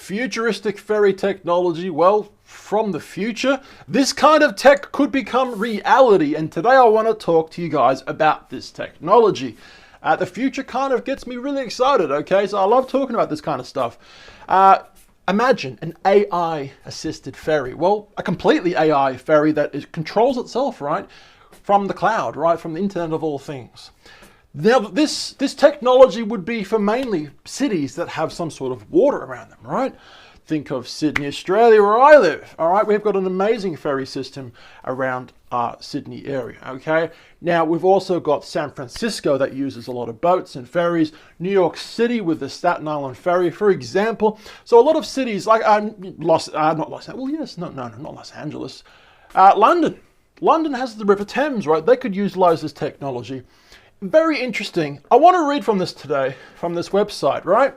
Futuristic ferry technology, well, from the future, this kind of tech could become reality, and today I want to talk to you guys about this technology. The future kind of gets me really excited, okay? So I love talking about this kind of stuff. Imagine an AI-assisted ferry. Well, a completely AI ferry that controls itself, right? From the cloud, right? From the Internet of all things. Now, this technology would be for mainly cities that have some sort of water around them, right? Think of Sydney, Australia, where I live. All right, we've got an amazing ferry system around our Sydney area, okay? Now, we've also got San Francisco that uses a lot of boats and ferries. New York City with the Staten Island Ferry, for example. So a lot of cities like, not Los Angeles. London. London has the River Thames, right? They could utilize this technology. Very interesting. I want to read from this today, from this website, right?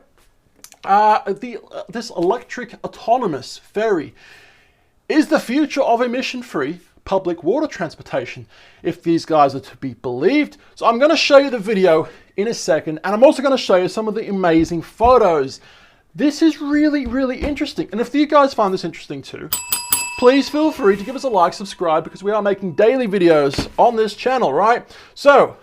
This electric autonomous ferry is the future of emission-free public water transportation, if these guys are to be believed. So I'm going to show you the video in a second, and I'm also going to show you some of the amazing photos. This is really, really interesting. And if you guys find this interesting too, please feel free to give us a like, subscribe, because we are making daily videos on this channel, right? So,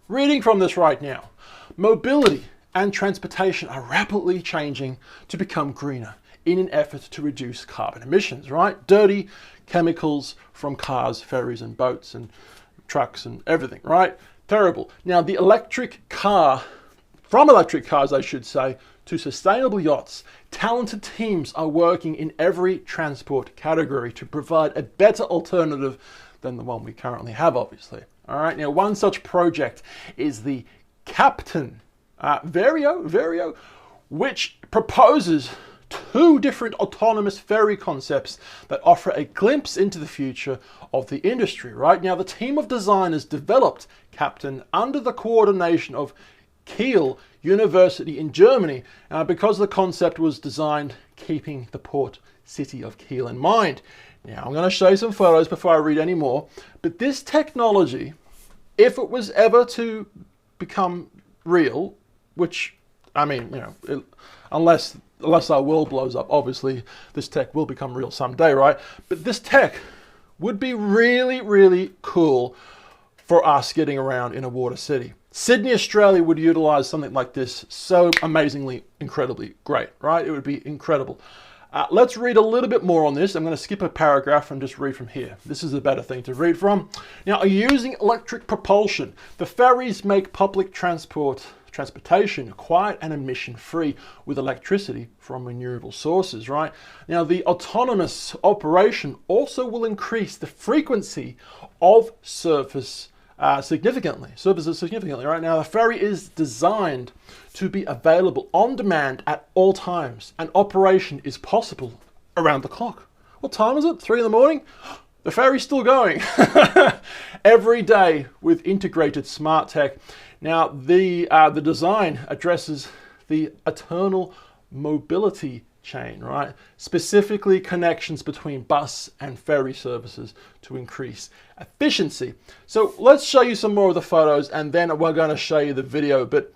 reading from this right now, mobility and transportation are rapidly changing to become greener in an effort to reduce carbon emissions, right? Dirty chemicals from cars, ferries and boats and trucks and everything, right? Terrible. Now, the electric car, from electric cars, I should say, to sustainable yachts, talented teams are working in every transport category to provide a better alternative than the one we currently have, obviously. All right, now one such project is the Captain Vario, which proposes two different autonomous ferry concepts that offer a glimpse into the future of the industry, right? Now, the team of designers developed Captain under the coordination of Kiel University in Germany because the concept was designed keeping the port city of Kiel in mind. Now, I'm going to show you some photos before I read any more, but this technology, if it was ever to become real, which, I mean, you know, unless our world blows up, obviously this tech will become real someday, right? But this tech would be really, really cool for us getting around in a water city. Sydney, Australia would utilize something like this so amazingly, incredibly great, right? It would be incredible. Let's read a little bit more on this. I'm going to skip a paragraph and just read from here. This is a better thing to read from. Now, using electric propulsion, the ferries make public transportation quiet and emission-free with electricity from renewable sources, right? Now, the autonomous operation also will increase the frequency of services significantly, right? Now, the ferry is designed to be available on demand at all times, and operation is possible around the clock. What time is it? 3 in the morning? The ferry's still going every day with integrated smart tech. Now, the design addresses the eternal mobility chain, right? Specifically connections between bus and ferry services to increase efficiency. So let's show you some more of the photos, and then we're going to show you the video. But,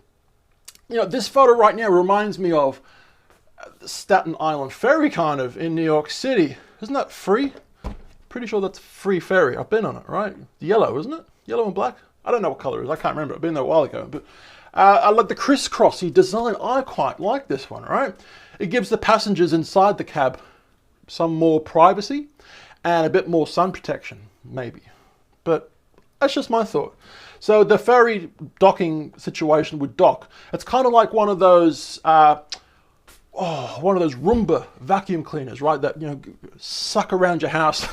you know, this photo right now reminds me of the Staten Island Ferry kind of in New York City. Isn't that free? Pretty sure that's free ferry. I've been on it, right? Yellow, isn't it? Yellow and black? I don't know what color it is. I can't remember. I've been there a while ago. But I like the crisscrossy design. I quite like this one, right? It gives the passengers inside the cab some more privacy and a bit more sun protection, maybe. But that's just my thought. So the ferry docking situation would dock. It's kind of like one of those Roomba vacuum cleaners, right? That, you know, suck around your house.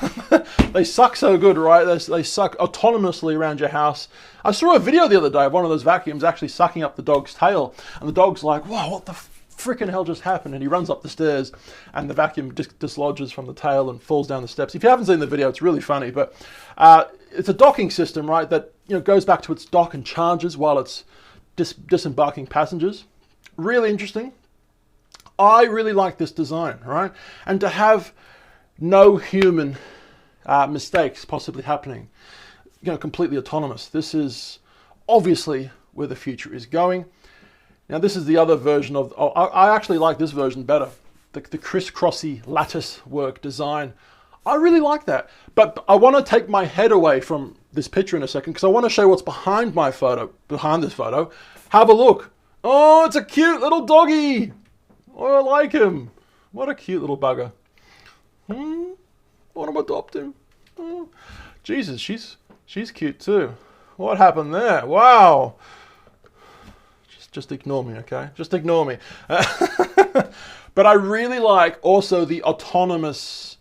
They suck so good, right? They suck autonomously around your house. I saw a video the other day of one of those vacuums actually sucking up the dog's tail, and the dog's like, "Whoa, what the freaking hell just happened?" And he runs up the stairs, and the vacuum just dislodges from the tail and falls down the steps. If you haven't seen the video, it's really funny. But it's a docking system, right? That, you know, goes back to its dock and charges while it's disembarking passengers. Really interesting. I really like this design, right? And to have no human mistakes possibly happening, you know, completely autonomous. This is obviously where the future is going. Now, this is the other version of, I actually like this version better. the crisscrossy lattice work design. I really like that. But I want to take my head away from this picture in a second because I want to show you what's behind my photo, behind this photo. Have a look. Oh, it's a cute little doggy. Oh, I like him. What a cute little bugger. I want to adopt him. Oh, Jesus, she's cute too. What happened there? Wow. Just ignore me, okay? Just ignore me. But I really like also the autonomous,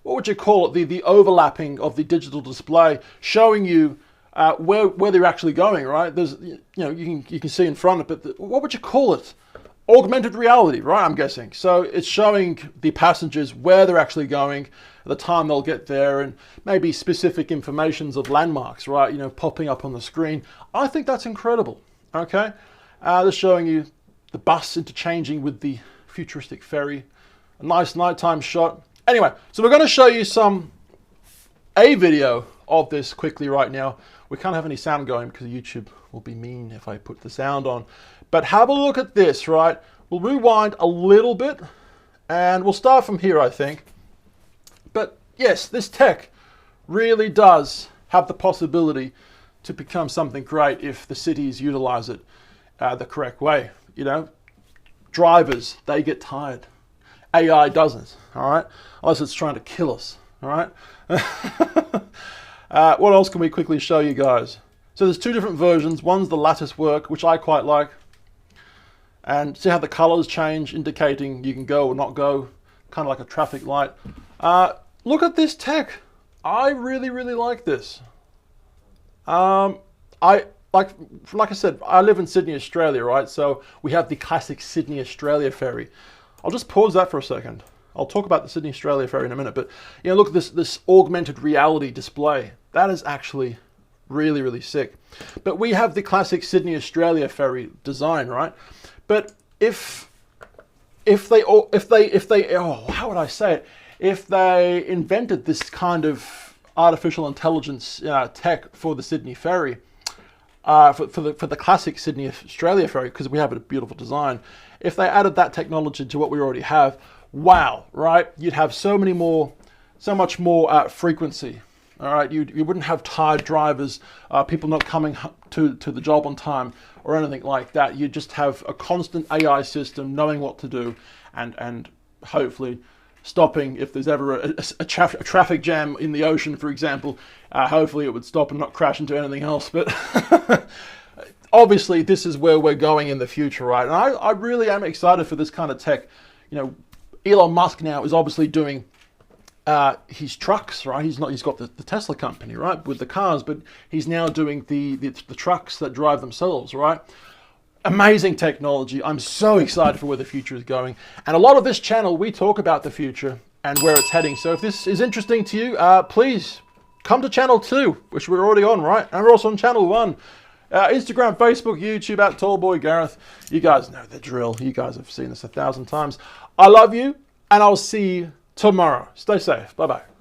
what would you call it? The overlapping of the digital display, showing you where they're actually going, right? There's, you can see in front of it, but what would you call it? Augmented reality, right? I'm guessing. So it's showing the passengers where they're actually going, the time they'll get there, and maybe specific informations of landmarks, right? Popping up on the screen. I think that's incredible. Okay, they're showing you the bus interchanging with the futuristic ferry. A nice nighttime shot. Anyway, so we're going to show you a video of this quickly right now. We can't have any sound going because YouTube will be mean if I put the sound on. But have a look at this, right? We'll rewind a little bit and we'll start from here, I think. But yes, this tech really does have the possibility to become something great if the cities utilize it the correct way. Drivers, they get tired. AI doesn't, all right? Unless it's trying to kill us, all right? What else can we quickly show you guys? So there's two different versions. One's the lattice work, which I quite like. And see how the colors change, indicating you can go or not go, kind of like a traffic light. Look at this tech. I really, really like this. Like I said, I live in Sydney, Australia, right? So we have the classic Sydney, Australia ferry. I'll just pause that for a second. I'll talk about the Sydney, Australia ferry in a minute. But look at this augmented reality display. That is actually really, really sick. But we have the classic Sydney, Australia ferry design, right? But if they how would I say it? If they invented this kind of artificial intelligence tech for the Sydney ferry, for the classic Sydney, Australia ferry, because we have a beautiful design. If they added that technology to what we already have, wow, right? You'd have so much more frequency. All right, you wouldn't have tired drivers, people not coming to the job on time or anything like that. You just have a constant AI system knowing what to do and hopefully stopping if there's ever a traffic jam in the ocean, for example. Hopefully it would stop and not crash into anything else. But obviously this is where we're going in the future, right? And I really am excited for this kind of tech. Elon Musk now is obviously doing his trucks, right? He's got the Tesla company, right, with the cars, but he's now doing the trucks that drive themselves, right? Amazing technology. I'm so excited for where the future is going. And a lot of this channel, we talk about the future and where it's heading. So if this is interesting to you, please come to channel 2, which we're already on, right? And we're also on channel 1. Instagram, Facebook, YouTube, @TallBoyGareth. You guys know the drill. You guys have seen this 1,000 times. I love you, and I'll see you tomorrow. Stay safe. Bye-bye.